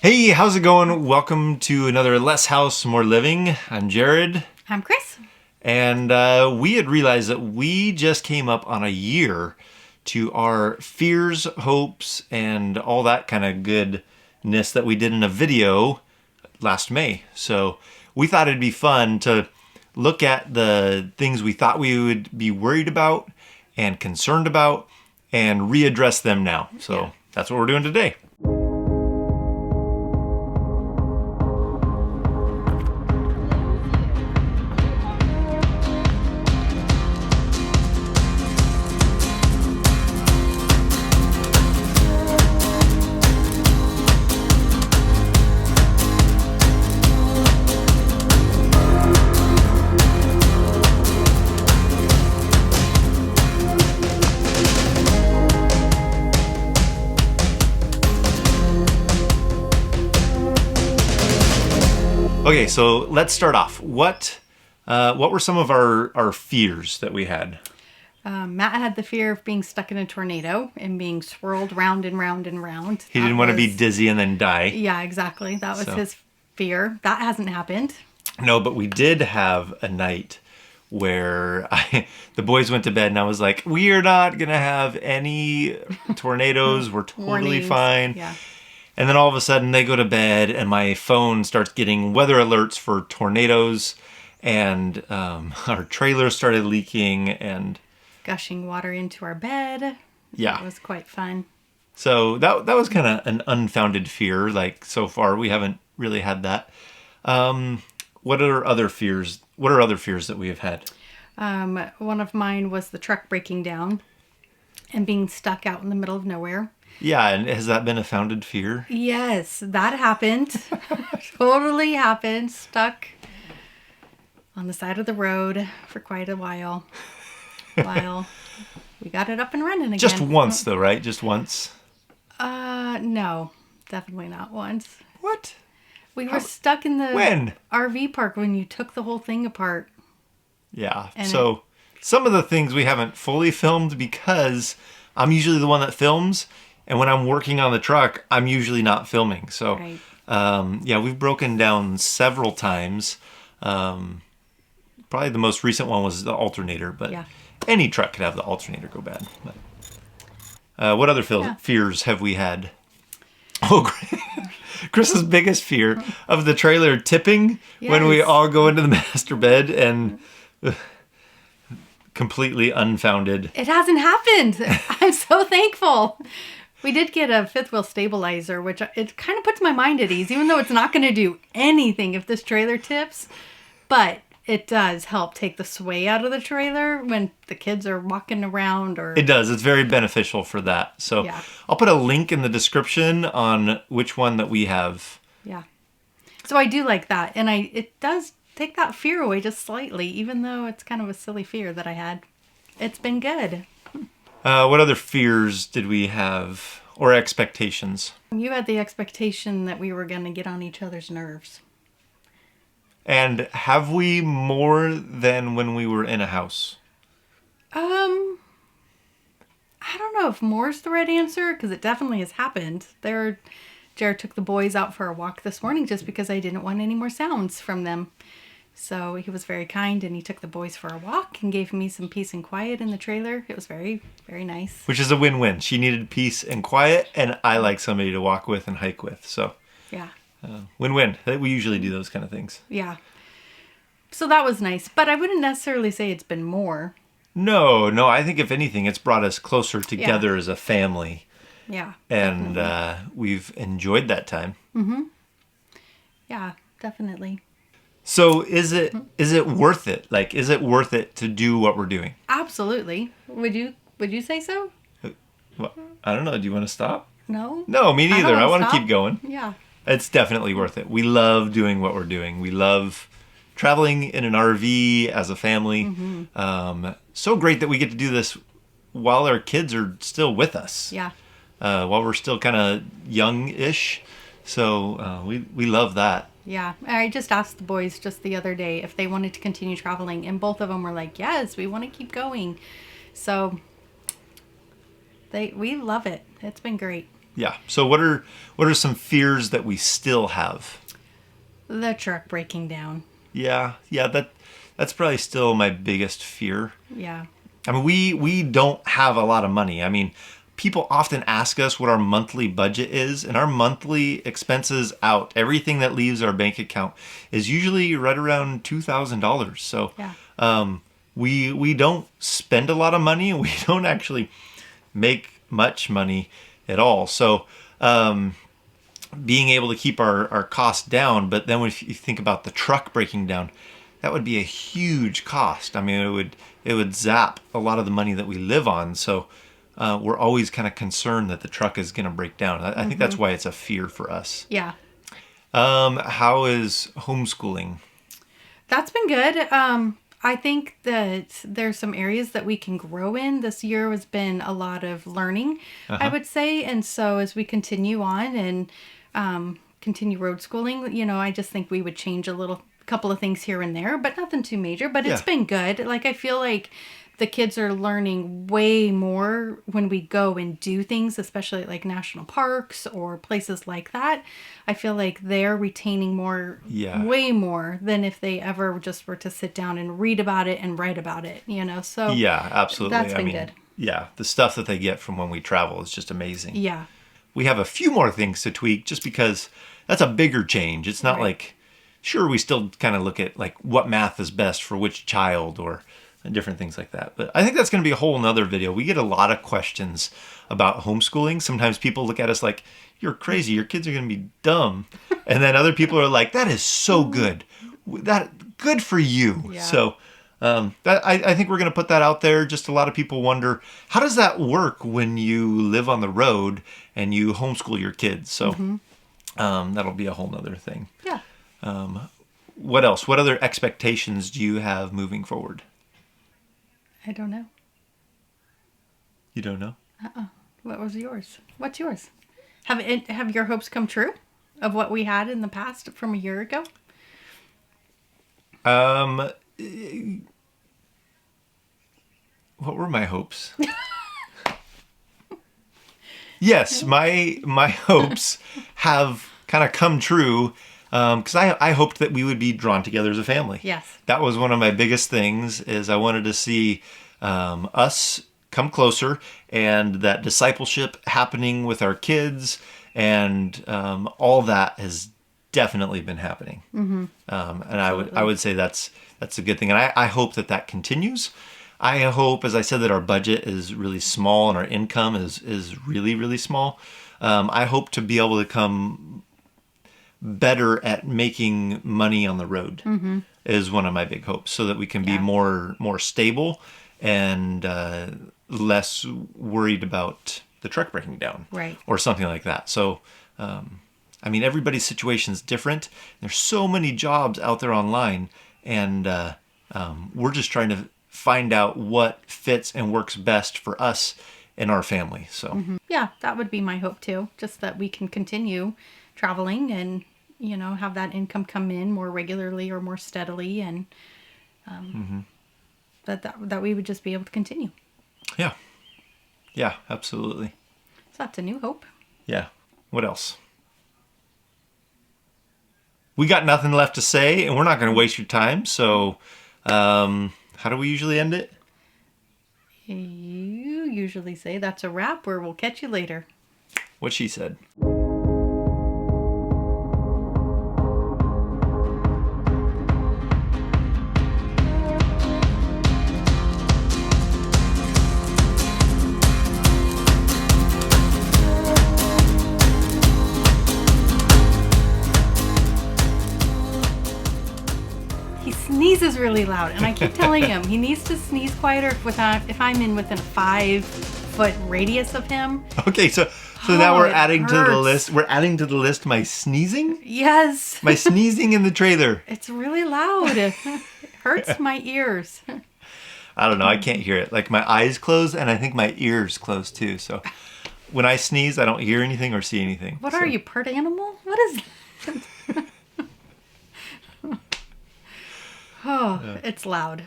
Hey, how's it going? Welcome to another Less House, More Living. I'm Jared. I'm Chris. And we had realized that we just came up on a year to our fears, hopes, and all that kind of goodness that we did in a video last May. So we thought it'd be fun to look at the things we thought we would be worried about and concerned about and readdress them now. So that's what we're doing today. Okay, so let's start off. What were some of our fears that we had? Matt had the fear of being stuck in a tornado and being swirled round and round and round. He didn't want to be dizzy and then die. Yeah, exactly. That was his fear. That hasn't happened. No, but we did have a night where the boys went to bed and I was like, we are not going to have any tornadoes. We're totally Warnings. fine. Yeah. And then all of a sudden they go to bed and my phone starts getting weather alerts for tornadoes and our trailer started leaking and Gushing water into our bed. yeah. It was quite fun. So that was kind of an unfounded fear. Like so far we haven't really had that. What are other fears? What are other fears that we have had? One of mine was the truck breaking down and being stuck out in the middle of nowhere. Yeah, and has that been a founded fear? Yes, that happened. Totally happened. Stuck on the side of the road for quite a while. While we got it up and running again. Just once though, right? Just once? No, definitely not once. What? We were stuck in the When? RV park when you took the whole thing apart. Yeah. And so some of the things we haven't fully filmed because I'm usually the one that films. And when I'm working on the truck, I'm usually not filming. So, Right. yeah, we've broken down several times. Probably the most recent one was the alternator, but Yeah. any truck could have the alternator go bad. But, what other fears have we had? Oh, Chris's biggest fear of the trailer tipping when we Yes. all go into the master bed and completely unfounded. It hasn't happened. I'm so thankful. We did get a fifth wheel stabilizer, which it kind of puts my mind at ease, even though it's not going to do anything if this trailer tips. But it does help take the sway out of the trailer when the kids are walking around or... It does. It's very beneficial for that. So Yeah. I'll put a link in the description on which one that we have. Yeah. So I do like that. And it does take that fear away just slightly, even though it's kind of a silly fear that I had. It's been good. What other fears did we have or expectations? You had the expectation that we were going to get on each other's nerves. And have we more than when we were in a house? I don't know if more's the right answer, because it definitely has happened. Jared took the boys out for a walk this morning just because I didn't want any more sounds from them. So he was very kind and he took the boys for a walk and gave me some peace and quiet in the trailer. It was very, very nice. Which is a win-win. She needed peace and quiet, and I like somebody to walk with and hike with. So Yeah. win-win. We usually do those kind of things. Yeah. So that was nice. But I wouldn't necessarily say it's been more. No. I think if anything, it's brought us closer together as a family. Yeah. And we've enjoyed that time. Yeah, definitely. So is it worth it? Like, is it worth it to do what we're doing? Absolutely. Would you say so? Well, I don't know. Do you want to stop? No? No, me neither. I want to keep going. Yeah. It's definitely worth it. We love doing what we're doing. We love traveling in an RV as a family. So great that we get to do this while our kids are still with us. Yeah. While we're still kind of young-ish. So we love that. Yeah, I just asked the boys just the other day if they wanted to continue traveling, and both of them were like, yes, we want to keep going. So we love it. It's been great. Yeah. So what are some fears that we still have? The truck breaking down. Yeah. Yeah, that's probably still my biggest fear. Yeah. I mean, we don't have a lot of money. I mean, people often ask us what our monthly budget is, and our monthly expenses out, everything that leaves our bank account, is usually right around $2,000. So, Yeah. we don't spend a lot of money. We don't actually make much money at all. So, being able to keep our costs down, but then if you think about the truck breaking down, that would be a huge cost. I mean, it would zap a lot of the money that we live on. So we're always kind of concerned that the truck is going to break down. I think that's why it's a fear for us. Yeah. How is homeschooling? That's been good. I think that there's some areas that we can grow in. This year has been a lot of learning, I would say. And so as we continue on and continue road schooling, I just think we would change couple of things here and there, but nothing too major. But it's Yeah. been good. Like, I feel like the kids are learning way more when we go and do things, especially at like national parks or places like that. I feel like they're retaining more, Yeah. way more than if they ever just were to sit down and read about it and write about it, So Yeah, absolutely. That's I been mean, good. yeah, the stuff that they get from when we travel is just amazing. Yeah. We have a few more things to tweak just because that's a bigger change. It's not Right. like, sure, we still kind of look at like what math is best for which child or different things like that. But I think that's going to be a whole nother video. We get a lot of questions about homeschooling. Sometimes people look at us like, you're crazy. Your kids are going to be dumb. And then other people are like, that is so good. That good for you. Yeah. So I think we're going to put that out there. Just a lot of people wonder, how does that work when you live on the road and you homeschool your kids? So that'll be a whole nother thing. Yeah. What else? What other expectations do you have moving forward? I don't know. You don't know? What was yours? What's yours? Have your hopes come true of what we had in the past from a year ago? What were my hopes? Yes, my hopes have kind of come true because I hoped that we would be drawn together as a family. Yes. That was one of my biggest things is I wanted to see us come closer and that discipleship happening with our kids and all that has definitely been happening. Mm-hmm. And I would say that's a good thing. And I hope that continues. I hope, as I said, that our budget is really small and our income is really, really small. I hope to be able to come better at making money on the road is one of my big hopes so that we can be more stable and less worried about the truck breaking down Right. or something like that. So, I mean, everybody's situation is different. There's so many jobs out there online and we're just trying to find out what fits and works best for us and our family. So, Yeah, that would be my hope too. Just that we can continue traveling and, have that income come in more regularly or more steadily and that we would just be able to continue. yeah. Yeah, absolutely. So that's a new hope. Yeah. What else? We got nothing left to say, and we're not going to waste your time. So, how do we usually end it? You usually say that's a wrap or we'll catch you later. What she said. He sneezes really loud, and I keep telling him he needs to sneeze quieter if I'm in within a 5-foot radius of him. Okay, so now we're it adding to the hurts. list. We're adding to the list my sneezing. Yes, My sneezing in the trailer. it's really loud. It hurts my ears. I don't know. I can't hear it. Like my eyes close, and I think my ears close too. So when I sneeze, I don't hear anything or see anything. What So- are you, part animal? What is Oh, it's loud.